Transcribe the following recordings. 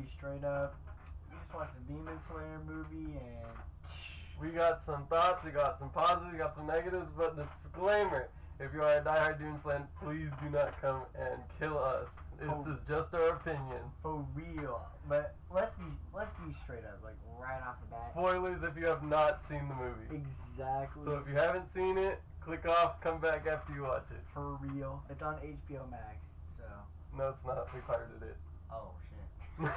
be straight up. We just watched the Demon Slayer movie and we got some thoughts, we got some positives, we got some negatives, but disclaimer, if you are a diehard Demon Slayer, please do not come and kill us. This is just our opinion. For real. But let's be straight up, like right off the bat. Spoilers if you have not seen the movie. Exactly. So if you haven't seen it, click off, come back after you watch it. For real. It's on HBO Max, so. No, it's not. We pirated it. Oh, shit.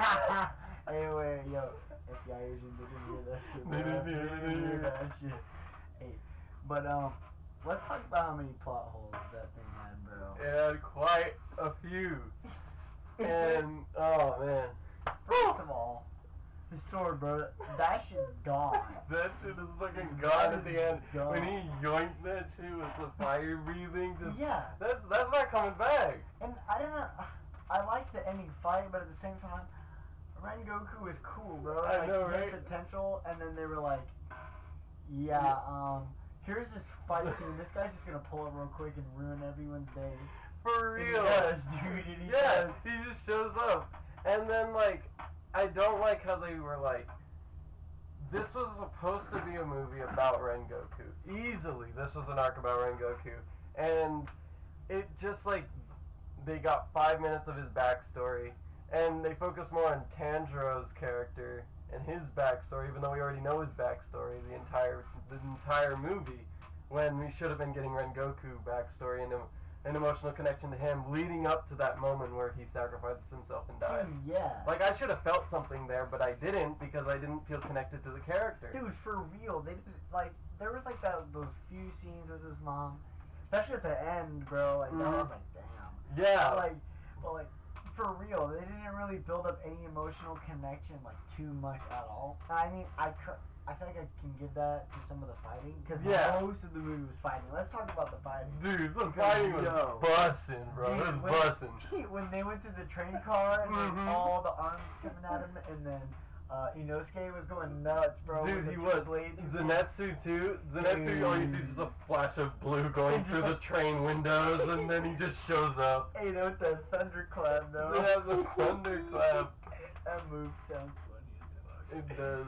Anyway, yo, FBI agent didn't hear that shit. They didn't hear that shit. Hey, but, let's talk about how many plot holes that thing had, bro. It had quite a few. And, oh, man. First of all, his sword, bro, that shit's gone. That shit is fucking gone at the end. Gone. When he yoinked that shit with the fire breathing, just, Yeah. That's not coming back. And I like the ending fight, but at the same time, Rengoku is cool, bro. I like, know, he had right? potential, and then they were like, yeah, here's this fight scene. This guy's just gonna pull up real quick and ruin everyone's day. For And real. He does, dude. And he Yeah, does. he just shows up. And then, like, I don't like how they were like, this was supposed to be a movie about Rengoku. Easily, this was an arc about Rengoku. And it just, like, they got 5 minutes of his backstory, and they focus more on Tanjiro's character and his backstory, even though we already know his backstory the entire movie, when we should have been getting Rengoku backstory and an emotional connection to him leading up to that moment where he sacrifices himself and dies. Dude, yeah. Like, I should have felt something there, but I didn't because I didn't feel connected to the character. Dude, for real, they like there was like those few scenes with his mom, especially at the end, bro. Like that was like, damn. Yeah. But like for real, they didn't really build up any emotional connection like too much at all. I mean, I feel like I can give that to some of the fighting because most of the movie was fighting. Let's talk about the fighting. Dude, the fighting was bussin', bro. Dude, it was bussin'. When they went to the train car and there's all the arms coming at him, and then Inosuke was going nuts, bro. Dude, with he the was. blades. Zenetsu, too. Zenetsu, all you see is just a flash of blue going through the train windows, and then he just shows up. Hey, know what the thunderclap, though? Yeah, the thunderclap. That move sounds funny as fuck. It does.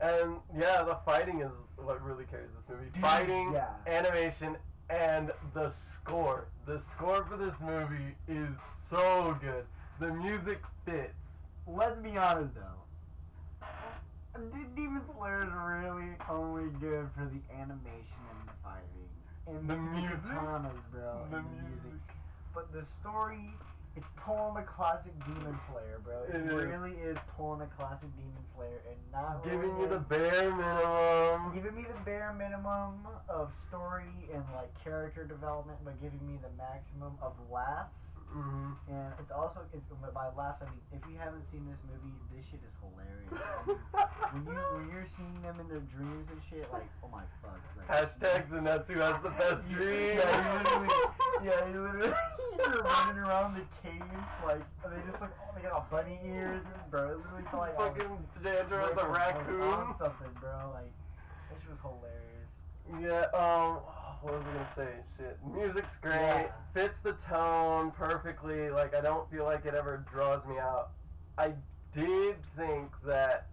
And, yeah, the fighting is what really carries this movie. Dude, Fighting, yeah. animation, and the score. The score for this movie is so good. The music fits. Let's be honest, though. Demon Slayer is really only good for the animation and the fighting. And The music? katanas, bro. The and music. But the story, it's pulling a classic Demon Slayer, bro. It It is. really is pulling a classic Demon Slayer and not Giving really you the bare minimum. giving me the bare minimum of story and like character development, but giving me the maximum of laughs. Mm-hmm. And it's also, by laughs, I mean, if you haven't seen this movie, this shit is hilarious. I mean, when you're seeing them in their dreams and shit, like, oh my fuck. Like, Hashtag Zenetsu has the best dream. You literally, you're running around the caves, like, they just like, oh, they got bunny ears, and bro, it literally felt like Fucking Tanjiro's a raccoon. on something, bro, like, that shit was hilarious. Yeah, what was I gonna say? Shit. Music's great. Yeah. Fits the tone perfectly. Like, I don't feel like it ever draws me out. I did think that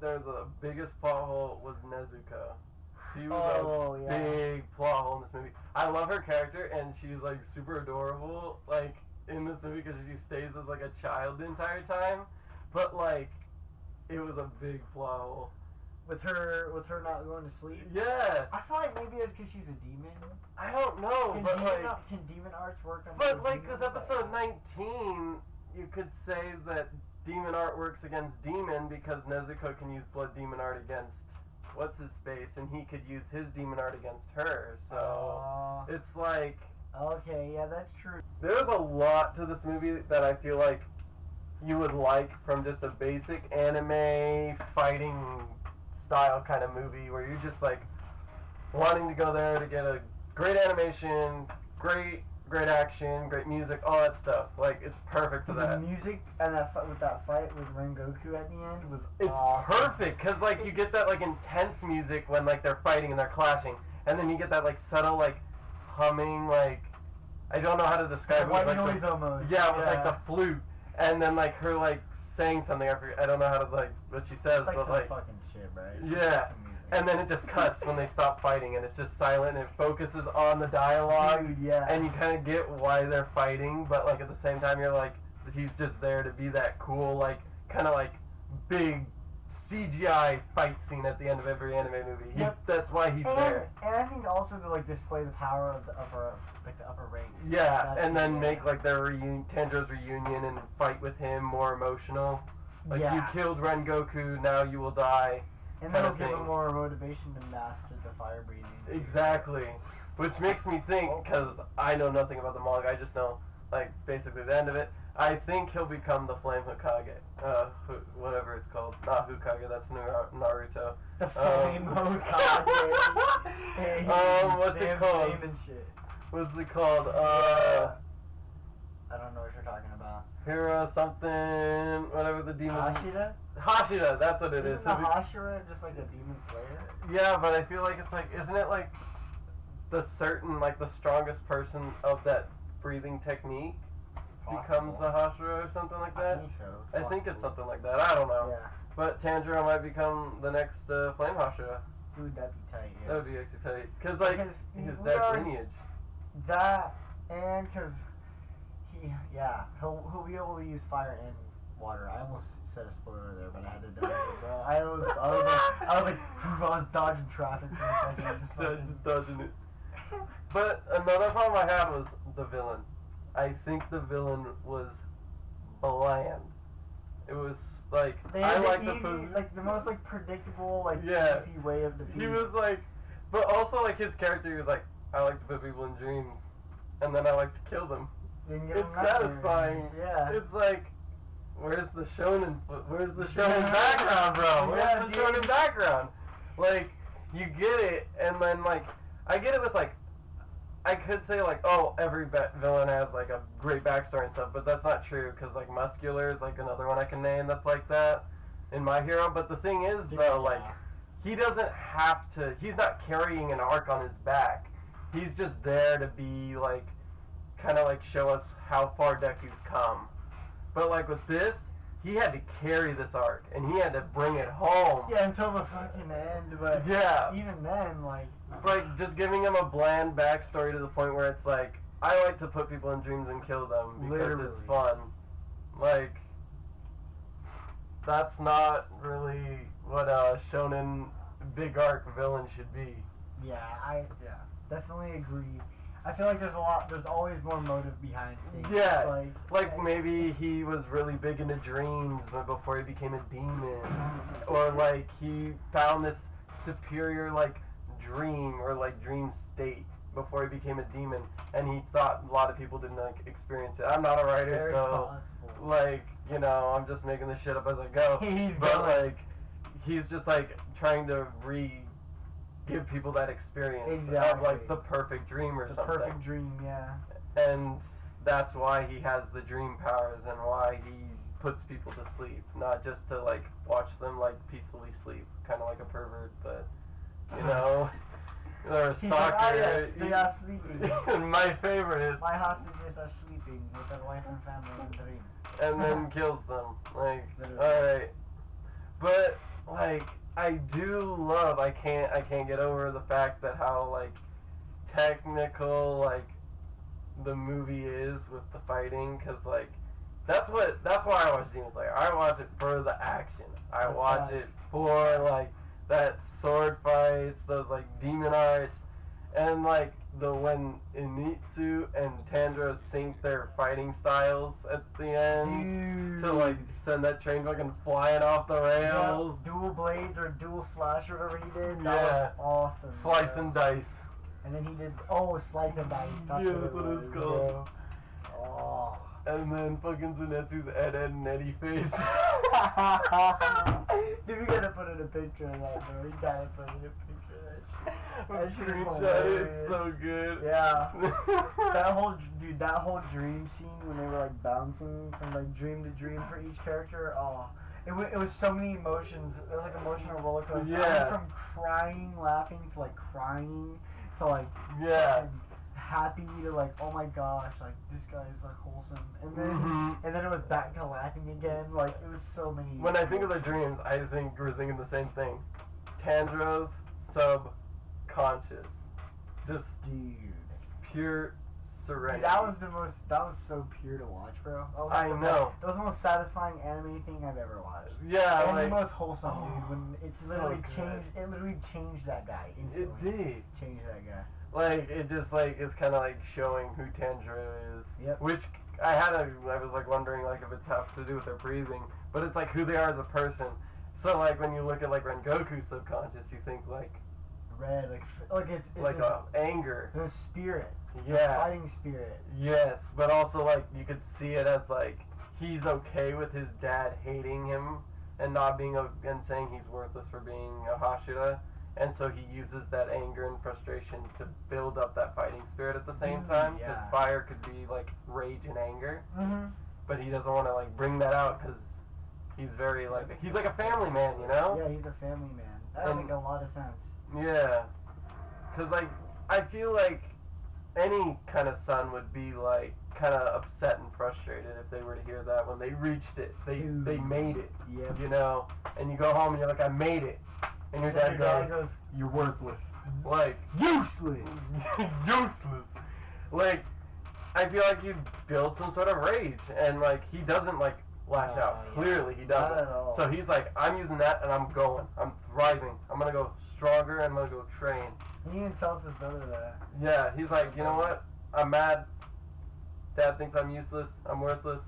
the biggest plot hole was Nezuko. She was a big plot hole in this movie. I love her character, and she's, like, super adorable, like, in this movie because she stays as, like, a child the entire time. But, like, it was a big plot hole. With her not going to sleep? Yeah. I feel like maybe it's because she's a demon. I don't know, Can demon arts work on But, like, demons? with episode 19, you could say that demon art works against demon because Nezuko can use blood demon art against what's-his-face, and he could use his demon art against her, so it's like... Okay, yeah, that's true. There's a lot to this movie that I feel like you would like from just a basic anime fighting style kind of movie where you're just like wanting to go there to get a great animation, great action, great music, all that stuff. Like, it's perfect for that. The music and with that fight with Rengoku at the end was It's awesome. perfect because like you get that like intense music when like they're fighting and they're clashing, and then you get that like subtle like humming, like I don't know how to describe it. White like noise almost. Yeah, with like the flute, and then like her like saying something. I don't know how to like what she says, It's like but some like fucking shit, right? It's Yeah. just like some music. and then it just cuts when they stop fighting, and it's just silent, and it focuses on the dialogue, Dude, yeah. and you kind of get why they're fighting, but like at the same time you're like, he's just there to be that cool, like kind of like big CGI fight scene at the end of every anime movie. That's why he's there. And I think also to like display the power of the upper ranks. Yeah, That's and then it. make like their Tanjiro's reunion and fight with him more emotional. Like, you killed Rengoku, now you will die. And kind that'll of give thing. him more motivation to master the fire breathing. Exactly. Which makes me think, because I know nothing about the manga, I just know, like, basically the end of it. I think he'll become the Flame Hokage. Whatever it's called. Not Hokage, that's Naruto. The Flame Hokage. Hey, what's it called? And shit. What's it called? I don't know what you're talking about. Hira something, whatever the demon. Hashira? Hashira, that's what it is. Isn't the Hashira just like a demon slayer? Yeah, but I feel like it's like, isn't it like the strongest person of that breathing technique becomes the Hashira or something like that? I think so. I think it's something like that. I don't know. Yeah. But Tanjiro might become the next Flame Hashira. Dude, that'd be tight, yeah. That would be actually tight. Because, like, his we dad's already- lineage. That, and because he'll be able to use fire and water. I almost said a spoiler there, but I had to do it, bro. I was dodging traffic for a second. Just dodging it. But another problem I had was the villain. I think the villain was bland. It was like, I like the most like predictable, like Yeah. easy way of defeating. He was like, but also like his character, he was like, I like to put people in dreams, and then I like to kill them. It's satisfying. Yeah. It's like, where's the shonen background, bro? Where's the shonen background? Like, you get it, and then like, I get it with like, I could say like, oh, every villain has like a great backstory and stuff, but that's not true, because like Muscular is like another one I can name that's like that in My Hero. But the thing is though, like, he doesn't have to, he's not carrying an arc on his back. He's just there to be like, kind of like show us how far Deku's come. But like with this, he had to carry this arc, and he had to bring it home. Yeah, until the fucking end, but yeah, even then, like just giving him a bland backstory to the point where it's like, I like to put people in dreams and kill them because it's fun. Like, that's not really what a shonen big arc villain should be. Yeah, definitely agree. I feel like there's always more motive behind things. Yeah, It's like maybe he was really big into dreams before he became a demon, or like he found this superior like dream or like dream state before he became a demon, and he thought a lot of people didn't like experience it. I'm not a writer, very so possible. like, you know, I'm just making this shit up as I go. But like, he's just like trying to give people that experience of like the perfect dream or something. The perfect dream, yeah. And that's why he has the dream powers and why he puts people to sleep, not just to like watch them like peacefully sleep, kind of like a pervert, but you know, or a He's like, stalker. yes, they are sleeping. And my favorite is, My hostages are sleeping with their wife and family in dream. and then kills them. Like, Literally. alright. But like, I do love, I can't get over the fact that how like technical like the movie is with the fighting, because like that's why I watch Demon Slayer. I watch it for the action. I watch it for like that sword fights, those like demon arts, and like when Initsu and Tanjiro sync their fighting styles at the end. Dude. To like send that train fucking flying off the rails. Yeah, dual blades or dual slash or whatever he did. Yeah. That was awesome. Slice bro. and dice. And then he did slice and dice. That's Yeah, what that's what it it's was, called. bro. Oh. And then fucking Zenetsu's Ed and Eddie face. Dude, we gotta put in a picture of that, bro. We gotta put in a picture of that shit. That shit is Screenshot it, hilarious. it's so good. Yeah. that whole dream scene when they were like bouncing from like dream to dream for each character. Oh, it was so many emotions. It was like emotional roller coaster. I Yeah. went from crying, laughing to like crying to like Yeah. fucking happy to like, oh my gosh, like this guy's like wholesome, and then and then it was back to laughing again. Like it was so many. When I think of the dreams, I think we're thinking the same thing. Tanjiro's subconscious, just dude, pure serenity. Dude, that was so pure to watch, bro. I know. It was the most satisfying anime thing I've ever watched. Yeah, and like the most wholesome, dude. When it so literally good. changed, it literally changed that guy instantly. It did. Changed that guy. Like it just like is kind of like showing who Tanjiro is. Yep. Which I was like wondering like if it's have to do with their breathing, but it's like who they are as a person. So like when you look at like Rengoku's subconscious, you think like Red, like it's like a anger. the spirit. Yeah. The fighting spirit. Yes, but also like you could see it as like he's okay with his dad hating him and not being and saying he's worthless for being a Hashira, and so he uses that anger and frustration to build up that fighting spirit at the same time. Because yeah. fire could be like rage and anger, Mhm. but he doesn't want to like bring that out because he's very like he's like a family man, you know? Yeah, he's a family man. That would make a lot of sense. Yeah, because like I feel like any kind of son would be like kind of upset and frustrated if they were to hear that when they reached it, they made it, Yep. you know, and you go home and you're like, I made it, and your dad goes, you're worthless, like useless. useless. Like I feel like you build some sort of rage, and like he doesn't like lash out. Yeah. Clearly he Not doesn't. at all. So he's like, I'm using that and I'm going. I'm thriving. I'm gonna go stronger and I'm gonna go train. He even tells his brother that. Yeah, he's like, you know what? I'm mad. Dad thinks I'm useless. I'm worthless.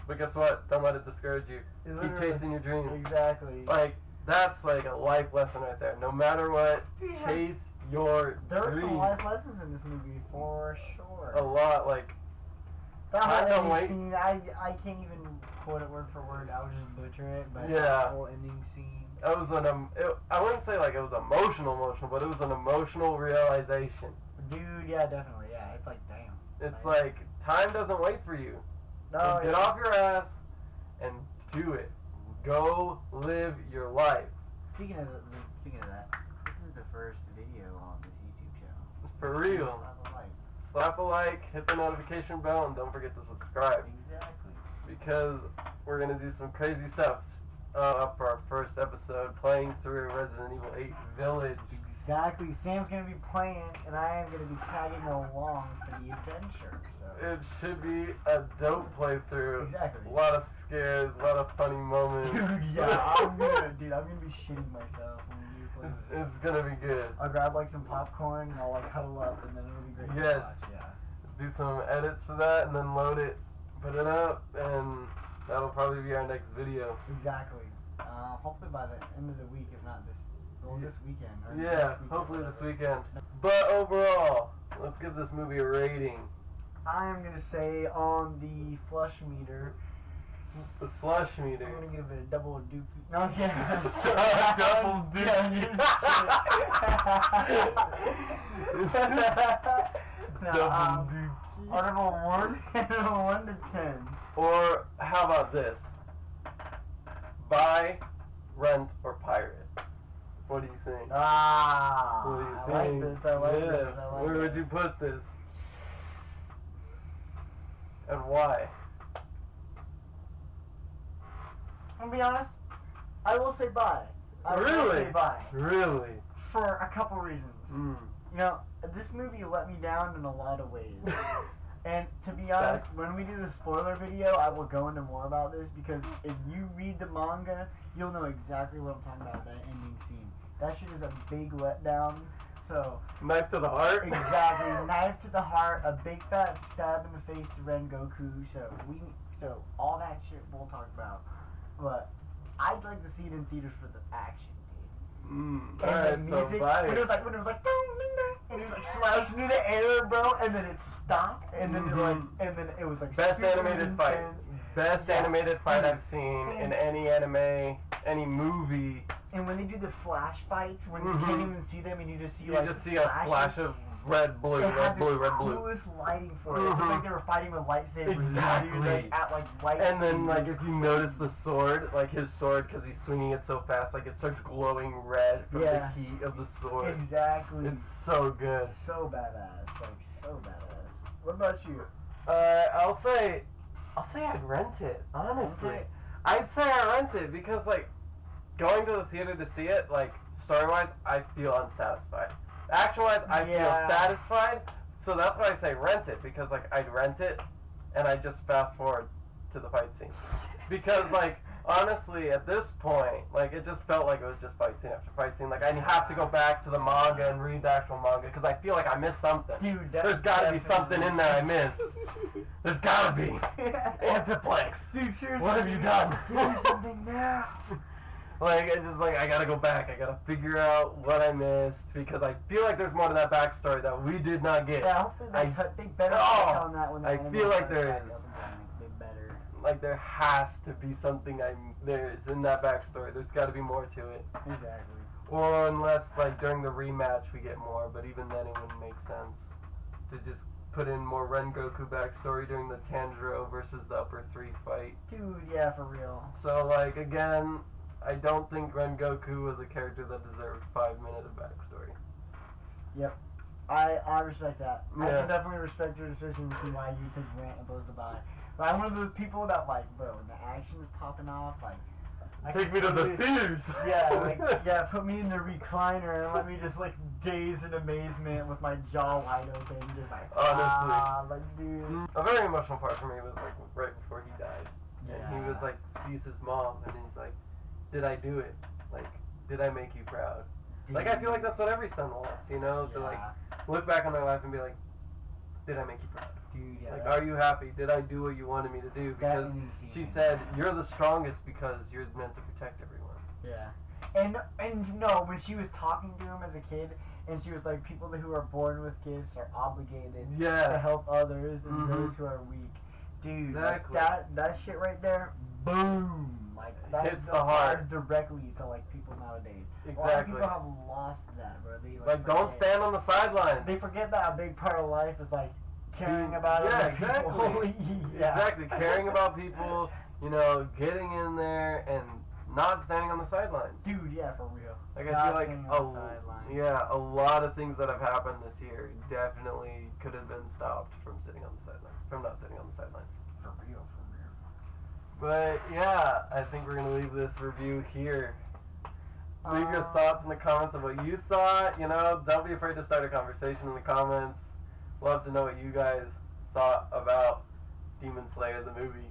But guess what? Don't let it discourage you. Keep chasing your dreams. Exactly. Like that's like a life lesson right there. No matter what, Yeah. chase your There were dreams. some life lessons in this movie for sure. A lot, like That I whole don't ending wait. scene, I can't even quote it word for word. I would just butcher it. But Yeah. that whole ending scene. it was I wouldn't say like it was emotional, but it was an emotional realization. Dude, yeah, definitely, yeah. It's like, damn. It's like time doesn't wait for you. No, So get off your ass and do it. Go live your life. Speaking of that, this is the first video on this YouTube channel. For real. Slap a like. Slap a like, hit the notification bell, and don't forget to subscribe. Exactly. Because we're going to do some crazy stuff up for our first episode, playing through Resident Evil 8 Village. Exactly. Sam's gonna be playing, and I am gonna be tagging along for the adventure. So. It should be a dope playthrough. Exactly. A lot of scares, a lot of funny moments. Dude, yeah, I'm gonna be shitting myself when we do play. It's gonna be good. I'll grab like some popcorn and I'll like huddle up, and then it'll be great. Yes. To watch, yeah. Do some edits for that, and then load it, put it up, and that'll probably be our next video. Exactly. Hopefully by the end of the week, if not this weekend. Or Yeah, next weekend, hopefully this whatever. weekend. But overall, let's give this movie a rating. I am gonna say on the flush meter, The flush meter. I'm gonna give it a double dookie. No, I'm just kidding. I'm just Double kidding. No, Double dookie. out of a 1 to 10. Or how about this? Buy, rent, or pirate. What do you think? Ah, What do you I think? like this. I like Yeah. this. I like Where this. would you put this? And why? I'm gonna be honest. I will say bye. I will Really? say bye Really? for a couple reasons. Mm. You know, this movie let me down in a lot of ways. And to be honest, That's- when we do the spoiler video, I will go into more about this because if you read the manga, you'll know exactly what I'm talking about, that ending scene. That shit is a big letdown. So, Knife to the heart? exactly, knife to the heart, a big fat stab in the face to Rengoku. So all that shit we'll talk about. But I'd like to see it in theaters for the action, dude. Mm. And Alright, the music, so buy when it. it was like, ding, ding, ding, and it was like slashing through the air, bro, and then it stopped, and then it was like Best super animated fight. intense. Best Yeah. animated fight I've seen in any anime, any movie. And when they do the flash fights, when you Mhm. can't even see them, and you just see You like just see a flashes, flash of red, blue, They red, had blue, the red, blue. coolest lighting for it. It looked like they were fighting with lightsabers. Exactly. Like, at like light And then, speed. like, if you notice the sword, like his sword, because he's swinging it so fast, like it starts glowing red from Yeah. the heat of the sword. Exactly. It's so good. so badass. Like so badass. What about you? I'll say I'd rent it. Honestly, Rent it? I'd say I rent it because like going to the theater to see it, like story-wise, I feel unsatisfied. Action-wise, I feel Yeah. satisfied. So that's why I say rent it because like I'd rent it and I just fast forward to the fight scene because like. Honestly, at this point, like, it just felt like it was just fight scene after fight scene. Like, I have to go back to the manga and read the actual manga because I feel like I missed something. Dude, There's gotta be something in there I missed. There's gotta be. Antiplex. Dude, seriously. What have you done? Give me something now. Like, it's just like, I gotta go back. I gotta figure out what I missed because I feel like there's more to that backstory that we did not get. Yeah, hopefully they better Oh, touch on that when the I anime feel like starts there back is. up again. They better. Like, there has to be something there's in that backstory. There's gotta be more to it. Exactly. Or unless, like, during the rematch we get more, but even then it wouldn't make sense to just put in more Rengoku backstory during the Tanjiro versus the Upper 3 fight. Dude, yeah, for real. So, like, again, I don't think Rengoku was a character that deserved 5 minutes of backstory. Yep. I respect that. I Yeah. can definitely respect your decision to see why you pick rent opposed to buy. But I'm one of those people that, like, bro, when the action is popping off, like, I Take can me to the totally- theaters! Yeah, like, yeah, put me in the recliner and let me just, like, gaze in amazement with my jaw wide open, just like, Honestly. like, dude. A very emotional part for me was, like, right before he died. Yeah. And he was, like, sees his mom, and he's like, did I do it? Like, did I make you proud? Like, I feel like that's what every son wants, you know? To, like, look back on their life and be like, did I make you proud? Dude, yeah. Like, are you happy? Did I do what you wanted me to do? Because she said, you're the strongest because you're meant to protect everyone. Yeah. And no, when she was talking to him as a kid, and she was like, people who are born with gifts are obligated to Yeah. help others and Mhm. those who are weak. Dude, Exactly. like that shit right there, boom! Like that Hits the heart. applies directly to like people nowadays. A lot of Exactly. people have lost that, bro. They Like, don't forget. stand on the sidelines. They forget that a big part of life is like caring about Yeah, other exactly. people. Yeah. Exactly. Caring about people, you know, getting in there and not standing on the sidelines. Dude, yeah, for real. Like, I Not feel like standing on the sidelines. a lot of things that have happened this year definitely could have been stopped from sitting on the sidelines, from not sitting on the sidelines. For real, for real. But yeah, I think we're gonna leave this review here. Leave your thoughts in the comments of what you thought. You know, don't be afraid to start a conversation in the comments. Love to know what you guys thought about Demon Slayer the movie.